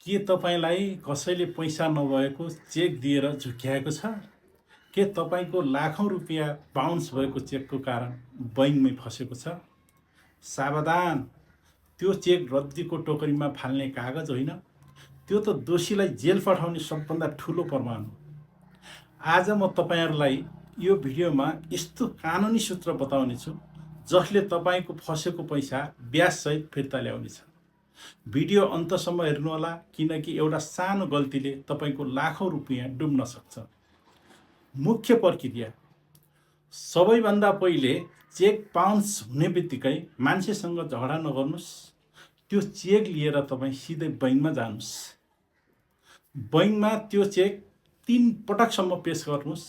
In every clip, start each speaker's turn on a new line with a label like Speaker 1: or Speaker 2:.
Speaker 1: के तपाईँलाई कसैले पैसा नभएको चेक दिएर झुक्क्याएको छ? के तपाईँको लाखौँ रुपियाँ बााउन्स भएको चेकको कारण बैंकमै फसेको छ? सावधान! त्यो चेक रद्दीको टोकरीमा फाल्ने कागज होइन, त्यो त दोषीलाई जेल पठाउने सबभन्दा ठुलो प्रमाण हो। आज म तपाईँहरूलाई यो भिडियोमा यस्तो कानुनी सूत्र बताउनेछु जसले तपाईँको फसेको पैसा ब्याजसहित फिर्ता ल्याउनेछ। भिडियो अन्तसम्म हेर्नुहोला, किनकि एउटा सानो गल्तीले तपाईँको लाखौँ रुपियाँ डुब्न सक्छ। मुख्य प्रक्रिया: सबैभन्दा पहिले चेक बााउन्स हुने बित्तिकै मान्छेसँग झगडा नगर्नुहोस्। त्यो चेक लिएर तपाईँ सिधै बैंकमा जानुहोस्। बैंकमा त्यो चेक 3 पटकसम्म पेश गर्नुहोस्।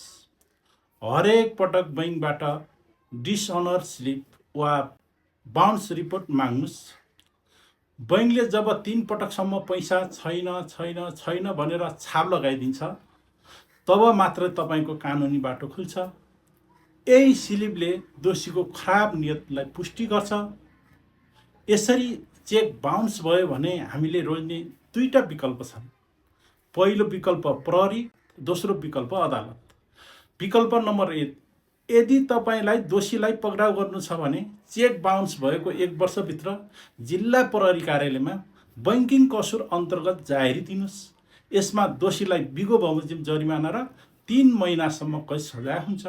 Speaker 1: हरेक पटक बैंकबाट डिसअनर स्लिप वा बााउन्स रिपोर्ट माग्नुहोस्। बैंकले जब 3 पटकसम्म पैसा छैन छैन छैन भनेर छाप लगाइदिन्छ, तब मात्र तपाईँको कानुनी बाटो खुल्छ। यही स्लिपले दोषीको खराब नियतलाई पुष्टि गर्छ। यसरी चेक बााउन्स भयो भने हामीले रोज्ने 2टा विकल्प छन्। पहिलो विकल्प प्रहरी, दोस्रो विकल्प अदालत। विकल्प नम्बर 1: यदि तपाईँलाई दोषीलाई पक्राउ गर्नु छ भने चेक बााउन्स भएको 1 वर्षभित्र जिल्ला प्रहरी कार्यालयमा बैंकिङ कसुर अन्तर्गत जाहेरी दिनुहोस्। यसमा दोषीलाई बिगो बमोजिम जरिमाना र 3 महिनासम्म कैद सजाय हुन्छ।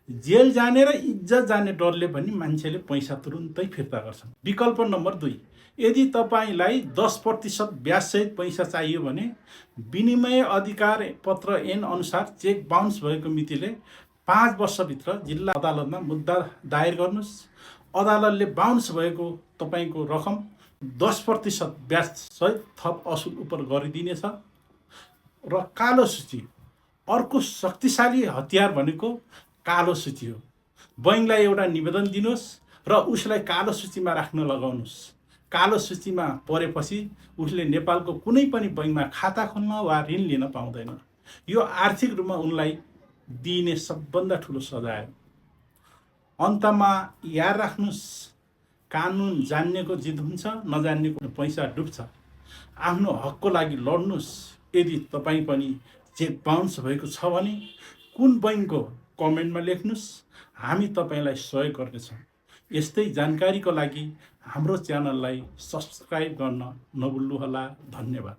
Speaker 1: जेल जाने र इज्जत जाने डरले पनि मान्छेले पैसा तुरुन्तै फिर्ता गर्छन्। विकल्प नम्बर 2: यदि तपाईँलाई 10% ब्याजसहित पैसा चाहियो भने विनिमय अधिकार पत्र ऐन अनुसार चेक बााउन्स भएको मितिले 5 वर्षभित्र जिल्ला अदालतमा मुद्दा दायर गर्नुहोस्। अदालतले बााउन्स भएको तपाईँको रकम 10% ब्याजसहित थप असुल उपर गरिदिनेछ। र कालो सूची: अर्को शक्तिशाली हतियार भनेको कालो सूची हो। बैंकलाई एउटा निवेदन दिनुहोस् र उसलाई कालो सूचीमा राख्न लगाउनुहोस्। कालो सूचीमा परेपछि उसले नेपालको कुनै पनि बैंकमा खाता खोल्न वा ऋण लिन पाउँदैन। यो आर्थिक रूपमा उनलाई दिइने सबभन्दा ठुलो सजाय हो। अन्तमा याद राख्नुहोस्, कानुन जान्नेको जित हुन्छ, नजान्नेको पैसा डुब्छ। आफ्नो हकको लागि लड्नुहोस्। यदि तपाईँ पनि चेक बााउन्स भएको छ भने कुन बैंकको कमेन्टमा लेख्नुहोस्, हामी तपाईँलाई सहयोग गर्नेछौँ। यस्तै जानकारीको लागि हाम्रो च्यानललाई सब्स्क्राइब गर्न नभुल्नुहोला। धन्यवाद।